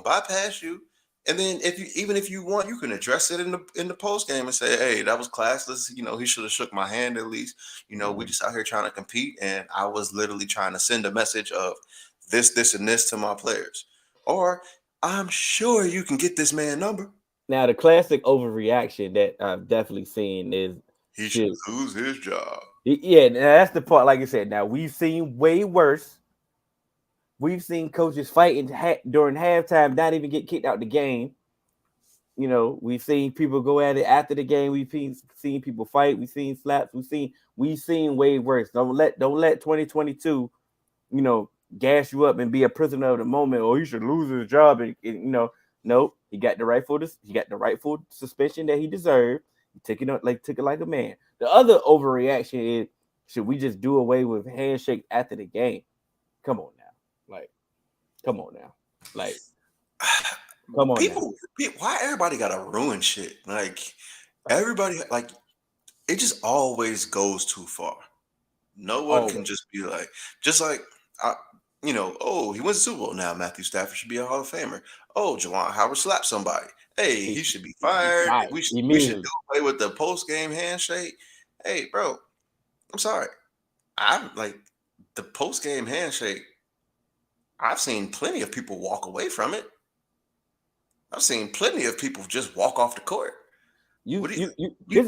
bypass you. And then if you want, you can address it in the post game and say, "Hey, that was classless. He should have shook my hand at least. We just out here trying to compete, and I was literally trying to send a message of this, and this to my players. Or I'm sure you can get this man number." Now, the classic overreaction that I've definitely seen is he should lose his job. Yeah, that's the part. Like I said, now we've seen way worse. We've seen coaches fighting during halftime, not even get kicked out the game. We've seen people go at it after the game. We've seen people fight. We've seen slaps. We've seen way worse. Don't let 2022, gas you up and be a prisoner of the moment. Or he should lose his job. No, he got the rightful suspension that he deserved. He took it like a man. The other overreaction is, should we just do away with handshake after the game? Come on now. Come on People, why everybody gotta ruin shit? Like, everybody, like, it just always goes too far. No one can just be like, oh, he wins the Super Bowl now. Matthew Stafford should be a Hall of Famer. Oh, Juwan Howard slapped somebody. Hey, he should be fired. We should do away with the post game handshake. Hey, bro, I'm sorry. I'm like, the post game handshake. I've seen plenty of people walk away from it. I've seen plenty of people just walk off the court. This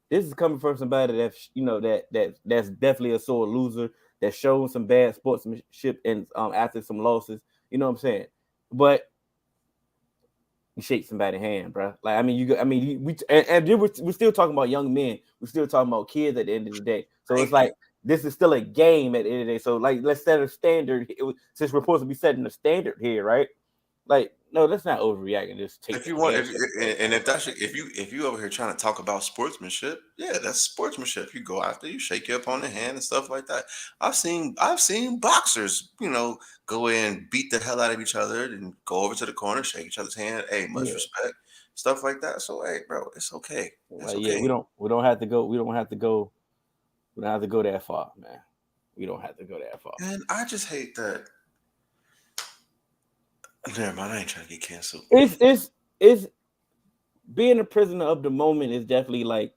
is coming from somebody that's definitely a sore loser, that's showing some bad sportsmanship and after some losses. You know what I'm saying? But you shake somebody's hand, bro. Like, I mean, and then we're still talking about young men. We're still talking about kids at the end of the day. So it's Thank you. like this is still a game at the end of the day. So like, let's set a standard. Since we're supposed to be setting a standard here, right? Like, no, let's not overreact and just take If the you want, handshake. and if that's if you over here trying to talk about sportsmanship, yeah, that's sportsmanship. You go after, you shake your opponent's hand and stuff like that. I've seen boxers, go in, beat the hell out of each other, and go over to the corner, shake each other's hand. Hey, much Yeah. respect, stuff like that. So, hey, bro, it's okay. It's Like, yeah, okay. we don't have to go. We don't have to go. We don't have to go that far, man. We don't have to go that far. And I just hate that. Never mind, I ain't trying to get canceled. It's being a prisoner of the moment is definitely like,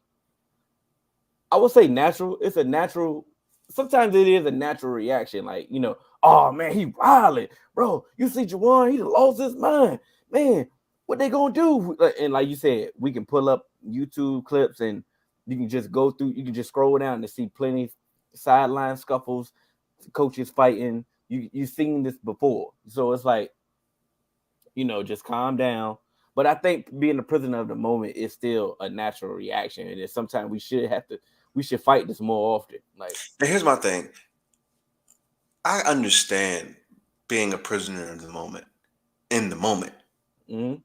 I would say natural. It's a natural. Sometimes it is a natural reaction. Like, oh man, he wilding, bro. You see Juwan, he lost his mind, man. What they gonna do? And like you said, we can pull up YouTube clips and you can just go through. You can just scroll down to see plenty sideline scuffles, coaches fighting. You've seen this before, so it's like, just calm down. But I think being a prisoner of the moment is still a natural reaction, and sometimes we should fight this more often. Like, And here's my thing. I understand being a prisoner of the moment, in the moment. mhm.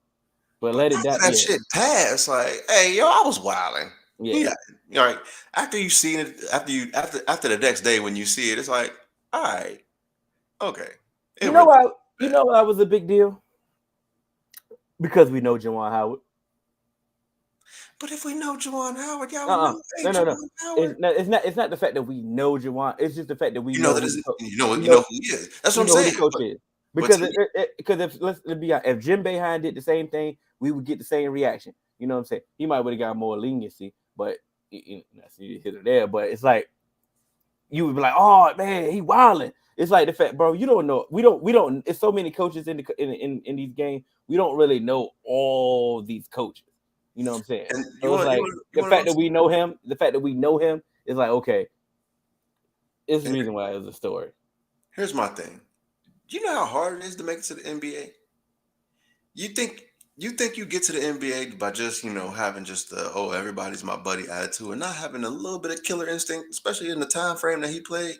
But But let it after that, that yeah, shit passed, like, hey, yo, I was wilding. yeah. Yeah. All right. After you seen it, after the next day when you see it, it's like, all right, okay. You It know really why? You bad. know why was a big deal? Because we know Jawan Howard. But if we know Juwan Howard, y'all would Uh-uh. know, hey, No, no, no. Juwan Howard. It's not the fact that we know Jawan. It's just the fact that we You know know that who is the coach. you We know know who he is. That's what we I'm know who the saying. coach But is. but Because to me, because if let's be honest, if Jim Behind did the same thing, we would get the same reaction. You know what I'm saying? He might would have got more leniency, but that's here or there. But it's like you would be like, oh man, he wilding. It's like the fact, bro. You don't know. We don't. It's so many coaches in these games. We don't really know all these coaches. You know what I'm saying? and So it's like you the want to fact know that we something? know him. The fact that we know him is like, okay, it's the And reason why it was a story. here's my thing. Do you know how hard it is to make it to the NBA? You think you get to the NBA by just having just the everybody's my buddy attitude and not having a little bit of killer instinct, especially in the time frame that he played.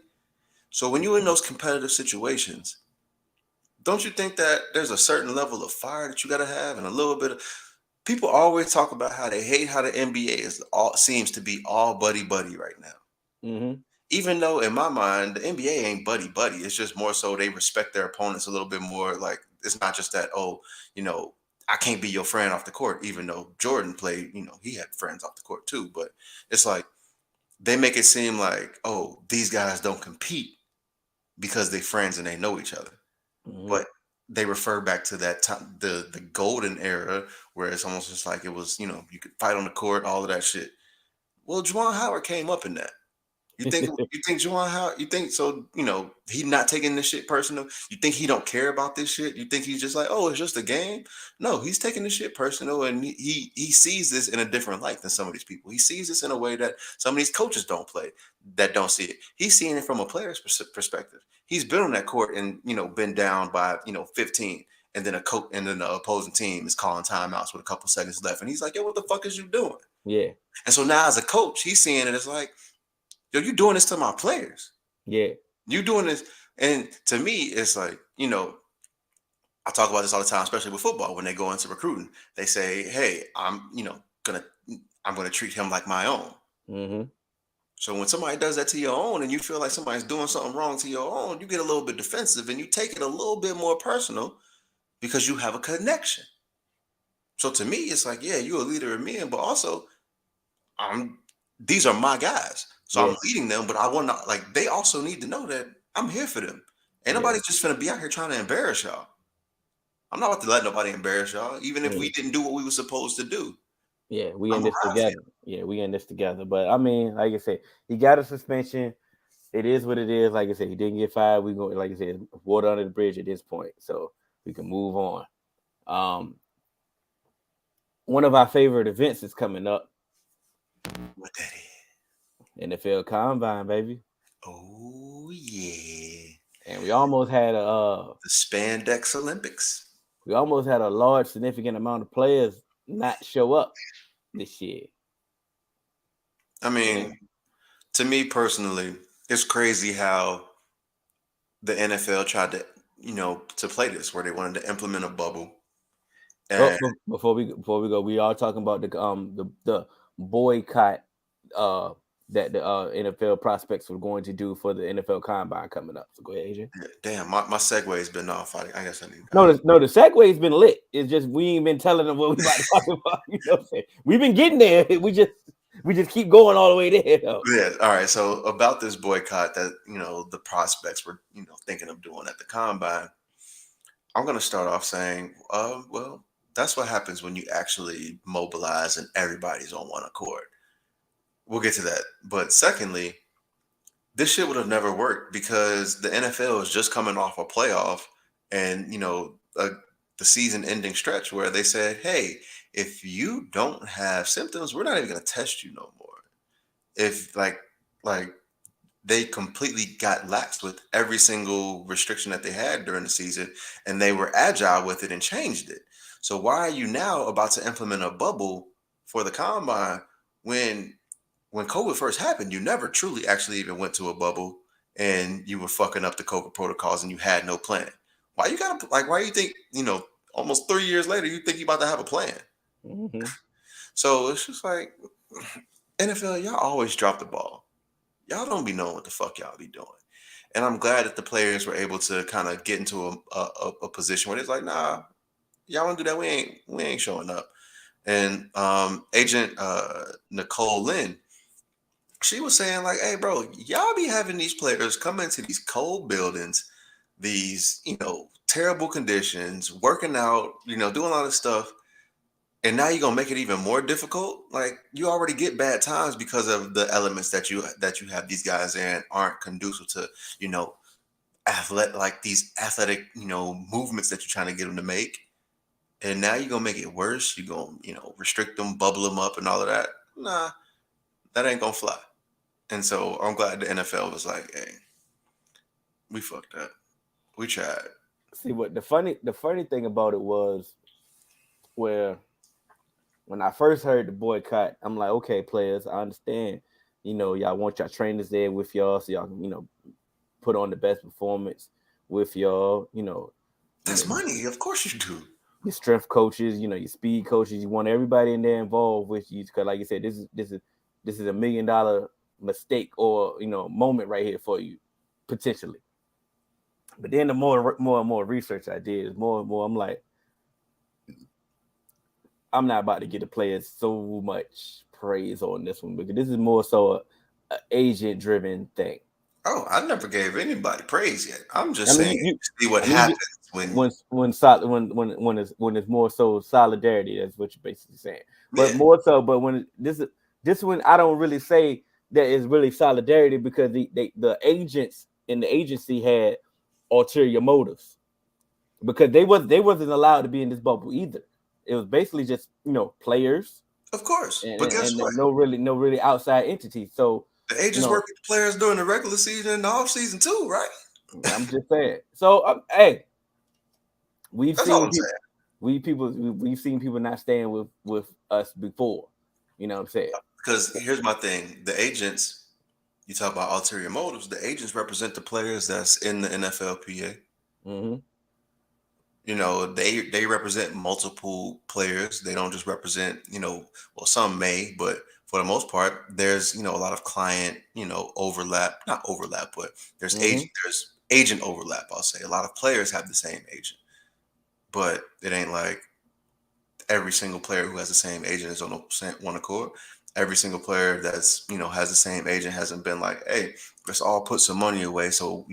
So when you're in those competitive situations, don't you think that there's a certain level of fire that you got to have and a little bit of people always talk about how they hate how the NBA is all seems to be all buddy buddy right now. Mm-hmm. Even though in my mind the NBA ain't buddy buddy, it's just more so they respect their opponents a little bit more. Like it's not just that you know I can't be your friend off the court. Even though Jordan played, he had friends off the court too. But it's like they make it seem like these guys don't compete because they friends and they know each other. Mm-hmm. But they refer back to that time, the golden era, where it's almost just like it was, you could fight on the court, all of that shit. Well, Juwan Howard came up in that. You think Juwan Howard? You think so? He not taking this shit personal. You think he don't care about this shit? You think he's just like, it's just a game? No, he's taking this shit personal, and he sees this in a different light than some of these people. He sees this in a way that some of these coaches don't play, that don't see it. He's seeing it from a player's perspective. He's been on that court and been down by 15, and then a coach and then the opposing team is calling timeouts with a couple seconds left, and he's like, "Yo, what the fuck is you doing?" Yeah, And so now as a coach, he's seeing it as like, yo, you doing this to my players. yeah, You doing this. And to me, it's like, I talk about this all the time, especially with football, when they go into recruiting. They say, hey, I'm gonna treat him like my own. mm-hmm. So when somebody does that to your own and you feel like somebody's doing something wrong to your own, you get a little bit defensive and you take it a little bit more personal because you have a connection. So to me, it's like, yeah, you're a leader of men, but also I'm these are my guys. So Yeah, I'm leading them, but I want to like they also need to know that I'm here for them. Ain't yeah, nobody just gonna be out here trying to embarrass y'all. I'm not about to let nobody embarrass y'all, even if yeah. we didn't do what we were supposed to do. Yeah, we I'm in this around for you. together. Yeah, we in this together. But I mean, like I said, he got a suspension. It is what it is. Like I said, he didn't get fired. We go, like I said, water under the bridge at this point, so we can move on. Um, one of our favorite events is coming up, What that is. NFL Combine, baby, Oh yeah. and we almost had a The Spandex Olympics. We almost had a large, significant amount of players not show up this year. I mean, to me personally, it's crazy how the NFL tried to, to play this where they wanted to implement a bubble. Oh, And before we go, we are talking about the boycott that the NFL prospects were going to do for the NFL Combine coming up. So go ahead, AJ. damn, my segue's been off. I guess I need. No, the segue's been lit. It's just we ain't been telling them what we about to talk about. You know what I'm saying? We've been getting there. We just keep going all the way there. Though. Yeah. All right. So about this boycott that the prospects were thinking of doing at the Combine, I'm gonna start off saying, well, that's what happens when you actually mobilize and everybody's on one accord. We'll get to that. But secondly, this shit would have never worked because the NFL is just coming off a playoff and, the season ending stretch where they said, hey, if you don't have symptoms, we're not even going to test you no more. If like they completely got laxed with every single restriction that they had during the season and they were agile with it and changed it. So why are you now about to implement a bubble for the Combine when COVID first happened, you never truly actually even went to a bubble and you were fucking up the COVID protocols and you had no plan? Why you think, almost 3 years later, you think you're about to have a plan? Mm-hmm. So it's just like, NFL, y'all always drop the ball. Y'all don't be knowing what the fuck y'all be doing. And I'm glad that the players were able to kind of get into a position where it's like, nah, y'all want to do that? We ain't showing up. And Agent Nicole Lynn, she was saying like, hey, bro, y'all be having these players come into these cold buildings, these, terrible conditions, working out, doing all this stuff. And now you're going to make it even more difficult. Like you already get bad times because of the elements that you have these guys in aren't conducive to, these athletic, movements that you're trying to get them to make. And now you're going to make it worse. You're going to, restrict them, bubble them up and all of that. Nah, that ain't going to fly. And so I'm glad the NFL was like, hey, we fucked up. We tried. See what the funny thing about it was where when I first heard the boycott, I'm like, okay, players, I understand. Y'all want your trainers there with y'all so y'all can, put on the best performance with y'all, That's money. Of course you do. Your strength coaches, your speed coaches, you want everybody in there involved with you. Because like you said, this is a $1 million mistake or moment right here for you, potentially. But then the more and more research I did, is more and more I'm like, I'm not about to get the players so much praise on this one because this is more so a agent-driven thing. Oh, I never gave anybody praise yet. I'm just saying, see what happens when it's more so solidarity. That's what you're basically saying. But more so, but when this one, I don't really say that is really solidarity because the agents in the agency had ulterior motives because they wasn't allowed to be in this bubble either. It was basically just players, of course, and, but guess what? No really outside entities. So the agents work with the players during the regular season and the off season too, right? I'm just saying. So hey, we've That's seen we've seen people not staying with us before. You know what I'm saying? Because here's my thing: the agents. You talk about ulterior motives. The agents represent the players that's in the NFLPA. Mm-hmm. They represent multiple players. They don't just represent, some may, but for the most part, there's, a lot of client, overlap, not overlap, but there's agent overlap. I'll say a lot of players have the same agent, but it ain't like every single player who has the same agent is on one accord. Every single player that's, has the same agent hasn't been like, hey, let's all put some money away. So,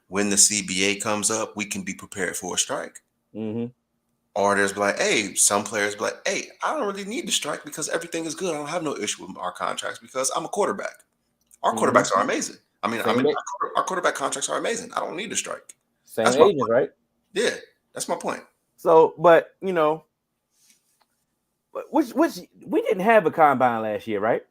when the CBA comes up, we can be prepared for a strike. Mm-hmm. Or there's like, hey, some players be like, hey, I don't really need to strike because everything is good. I don't have no issue with our contracts because I'm a quarterback. Our quarterbacks are amazing. Our quarterback contracts are amazing. I don't need to strike. Same agent, right? Yeah, that's my point. So, but which we didn't have a combine last year, right?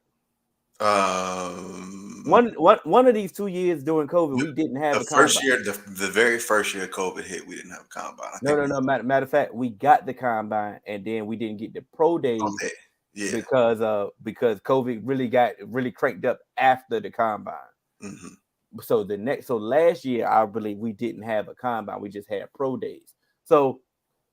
One of these 2 years during COVID, we didn't have The a first combine. year, the very first year COVID hit, we didn't have a combine. I think No. Matter of fact, we got the combine, and then we didn't get the pro days okay. Yeah. because COVID really cranked up after the combine. Mhm. So last year, I believe we didn't have a combine. We just had pro days. So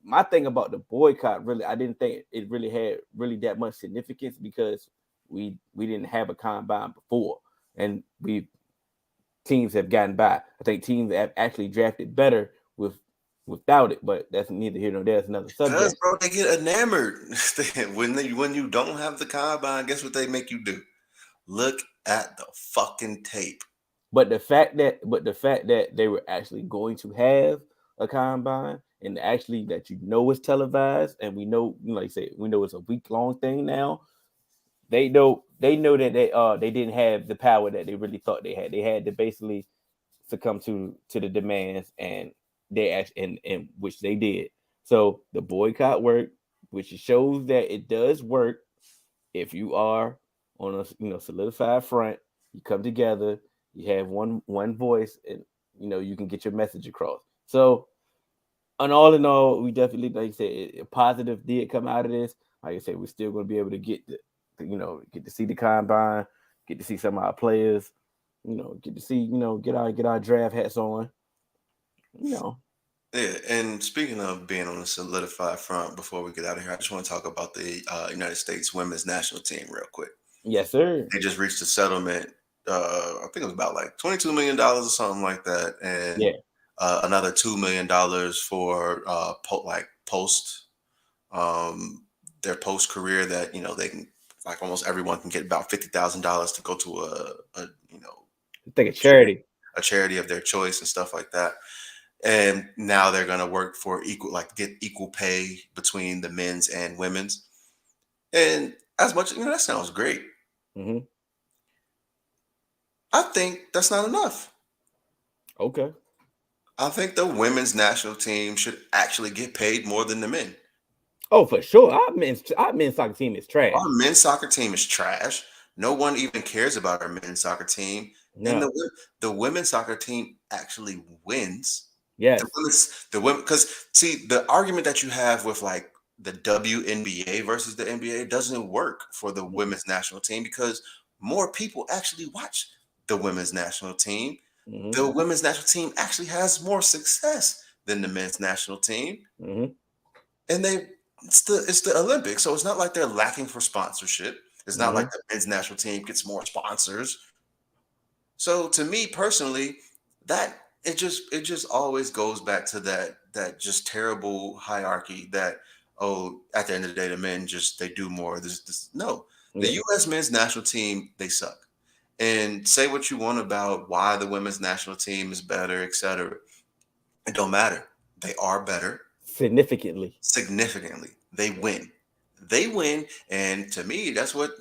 my thing about the boycott, really, I didn't think it really had that much significance because we didn't have a combine before, and teams have gotten by. I think teams have actually drafted better without it, but that's neither here nor there. It's another Because, subject. bro, they get enamored when you don't have the combine. Guess what they make you do? Look at the fucking tape. But the fact that they were actually going to have a combine, and actually that it's televised, and we know, like I said, we know it's a week-long thing now. They know that they didn't have the power that they really thought they had. They had to basically succumb to the demands, and they actually and which they did. So the boycott worked, which shows that it does work if you are on a solidified front. You come together, you have one voice, and you can get your message across. So, and all in all, we definitely, like I said, a positive did come out of this. Like I said, we're still going to be able to get to see the combine, get to see some of our players, get to see, get our draft hats on, Yeah, and speaking of being on a solidified front, before we get out of here, I just want to talk about the United States women's national team real quick. Yes, sir. They just reached a settlement. I think it was about like $22 million or something like that, and another $2 million for post their post career that they can, like, almost everyone can get about $50,000 to go to a take a charity of their choice and stuff like that. And now they're going to work for get equal pay between the men's and women's. And as much, that sounds great. Mm-hmm. I think that's not enough. Okay. I think the women's national team should actually get paid more than the men. Oh, for sure. Our men's soccer team is trash. Our men's soccer team is trash. No one even cares about our men's soccer team. No. And the women's soccer team actually wins. Yes. The women, because see, the argument that you have with like the WNBA versus the NBA doesn't work for the women's national team, because more people actually watch the women's national team. Mm-hmm. The women's national team actually has more success than the men's national team. Mm-hmm. And it's the Olympics, so it's not like they're lacking for sponsorship. It's not like the men's national team gets more sponsors. So to me personally, that it just always goes back to that just terrible hierarchy that, at the end of the day, the men they do more. No. The U.S. men's national team, they suck. And say what you want about why the women's national team is better, etc. It don't matter. They are better. Significantly. They win. And to me, that's what,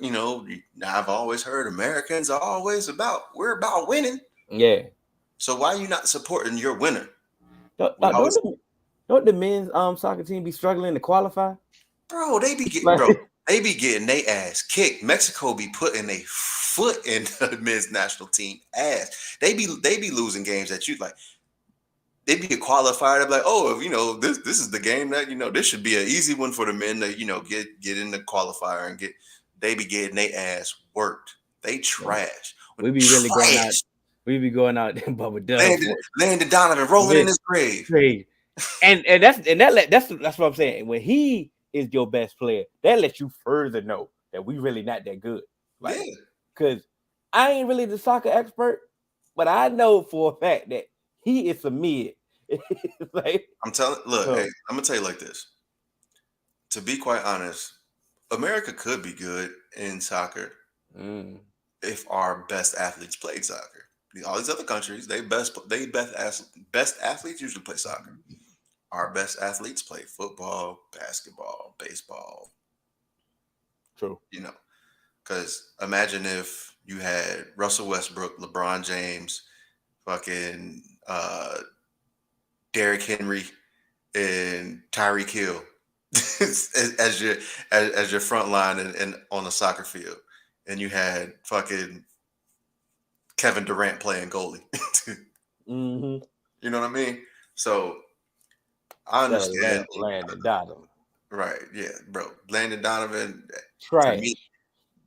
I've always heard Americans are always about. We're about winning. Yeah. So why are you not supporting your winner? Don't the men's soccer team be struggling to qualify? Bro, they be getting their ass kicked. Mexico be putting their foot in the men's national team ass. They be losing games that you like. They be qualified. They're like, this is the game that, this should be an easy one for the men to, get in the qualifier and they be getting their ass worked. They trash. We be really going out. We be going out there, Bubba Dub. Landon Donovan rolling in his grave. And that's what I'm saying. When he is your best player, that lets you further know that we really not that good. Because I ain't really the soccer expert, but I know for a fact that he is a mid. Hey, I'm gonna tell you like this. To be quite honest, America could be good in soccer if our best athletes played soccer. All these other countries, best athletes usually play soccer. Our best athletes play football, basketball, baseball. True. Because imagine if you had Russell Westbrook, LeBron James, fucking Derrick Henry, and Tyreek Hill as your front line and on the soccer field, and you had fucking Kevin Durant playing goalie. Mm-hmm. You know what I mean? So I understand. Landon Donovan. Right. Yeah, bro. Landon Donovan, to Trash. me,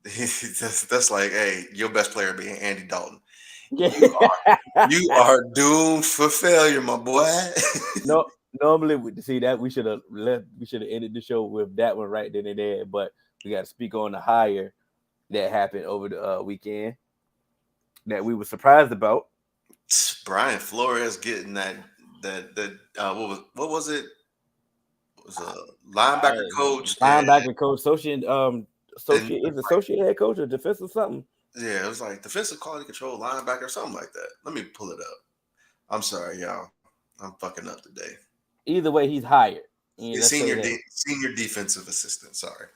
that's like, hey, your best player being Andy Dalton. Yeah. You are doomed for failure, my boy. No, normally we see that we should have ended the show with that one right then and there, but we got to speak on the hire that happened over the weekend that we were surprised about. Brian Flores getting that what was it? It was a linebacker coach. Linebacker coach, associate and associate head coach or defensive something. yeah, it was like defensive quality control linebacker, something like that. Let me pull it up. I'm sorry, y'all. I'm fucking up today. Either way, he's hired. Senior defensive assistant. Sorry.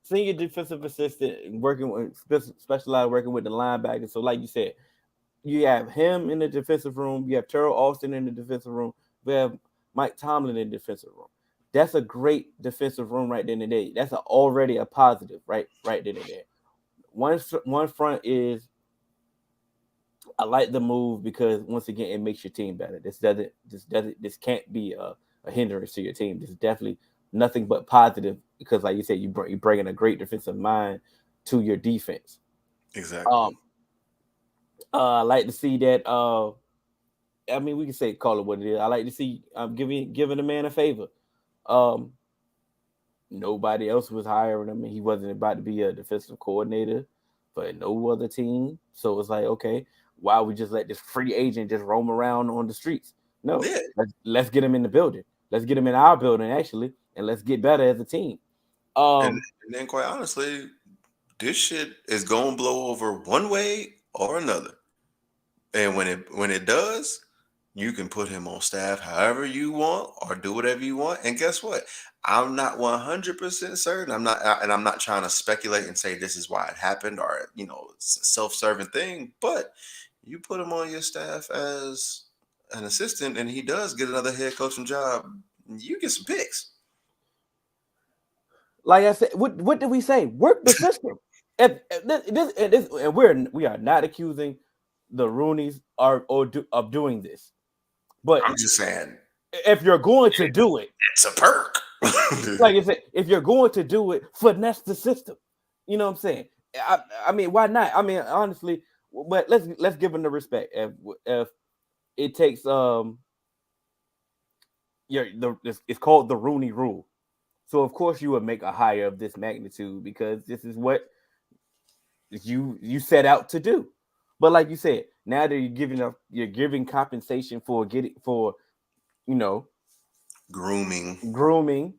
Senior defensive assistant working with specialized working with the linebackers. So, like you said, you have him in the defensive room. You have Terrell Austin in the defensive room. We have Mike Tomlin in the defensive room. That's a great defensive room right then and there. That's already a positive, right then and there. One front is I like the move because once again it makes your team better. This can't be a hindrance to your team. This is definitely nothing but positive because, like you said, you bringing a great defensive mind to your defense. Exactly. I like to see that. I mean, we can say call it what it is. I like to see giving the man a favor. Nobody else was hiring him. He wasn't about to be a defensive coordinator for no other team. So it's like, okay, why we just let this free agent just roam around on the streets? No, Yeah. let's get him in the building. Let's get him in our building actually, and let's get better as a team. And then, quite honestly, this shit is gonna blow over one way or another. And when it does, you can put him on staff however you want or do whatever you want. And guess what? I'm not 100% certain. I'm not trying to speculate and say this is why it happened or it's a self-serving thing. But you put him on your staff as an assistant, and he does get another head coaching job. You get some picks. Like I said, what did we say? Work the system. We are not accusing the Rooneys of doing this, but I'm just saying, if you're going to do it, it's a perk. Like I said, if you're going to do it, finesse the system. You know what I'm saying? I mean, why not? I mean, honestly, but let's give them the respect. If it takes it's called the Rooney Rule. So of course you would make a hire of this magnitude because this is what you set out to do. But like you said, now that you're giving compensation for grooming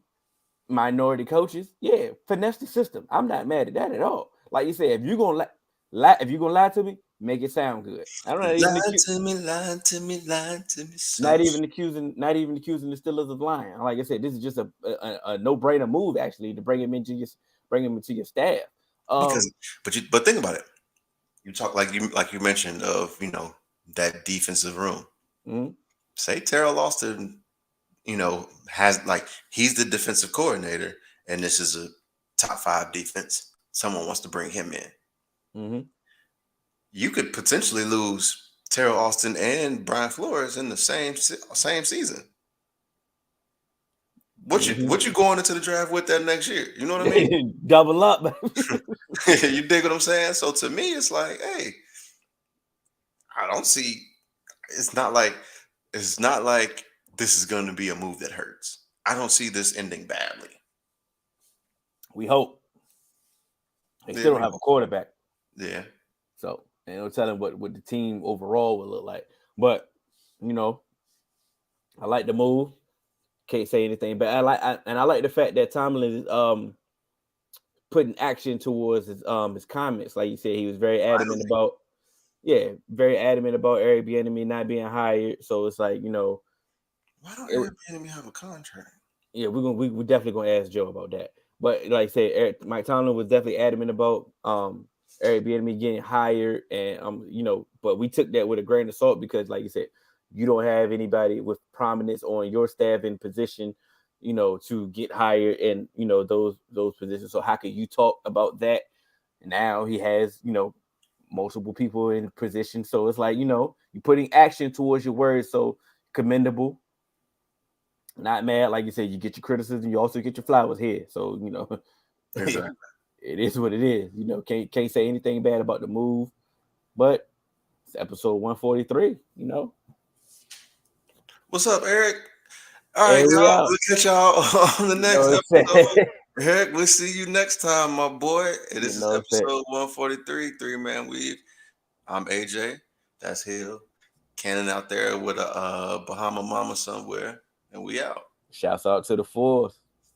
minority coaches. Yeah, finesse the system. I'm not mad at that at all. Like you said, if you're gonna lie to me, make it sound good. I don't know. Lie to me. Not even accusing the Steelers of lying. Like I said, this is just a no-brainer move actually to bring him into your staff. But think about it. You talk like you mentioned of that defensive room. Mm-hmm. Say Terrell Austin, has he's the defensive coordinator, and this is a top 5 defense. Someone wants to bring him in. Mm-hmm. You could potentially lose Terrell Austin and Brian Flores in the same season. What you going into the draft with that next year? You know what I mean? Double up. You dig what I'm saying? So to me, it's like, hey, I don't see. It's not like this is going to be a move that hurts. I don't see this ending badly. We hope. They still don't have a quarterback. Yeah. So ain't no telling what the team overall will look like. But I like the move. Can't say anything, but I like the fact that Tomlin is putting action towards his comments. Like you said, he was very adamant about Eric Bieniemy not being hired. So it's like, why don't Eric Bieniemy have a contract? Yeah, we're definitely gonna ask Joe about that. But like I said, Mike Tomlin was definitely adamant about Eric Bieniemy getting hired, and but we took that with a grain of salt because, like you said, you don't have anybody with prominence on your staff in position, to get hired in, those positions. So how can you talk about that? And now he has, multiple people in position. So it's like, you're putting action towards your words. So commendable. Not mad. Like you said, you get your criticism, you also get your flowers here. So, Exactly. it is what it is. Can't say anything bad about the move. But it's episode 143, What's up, Eric? All right, Hey, we y'all. out. We'll catch y'all on the next episode. Eric, we'll see you next time, my boy. And this is episode 143, 3-Man Weave. I'm AJ. That's Hill. Cannon out there with a Bahama mama somewhere. And we out. Shouts out to the Fours.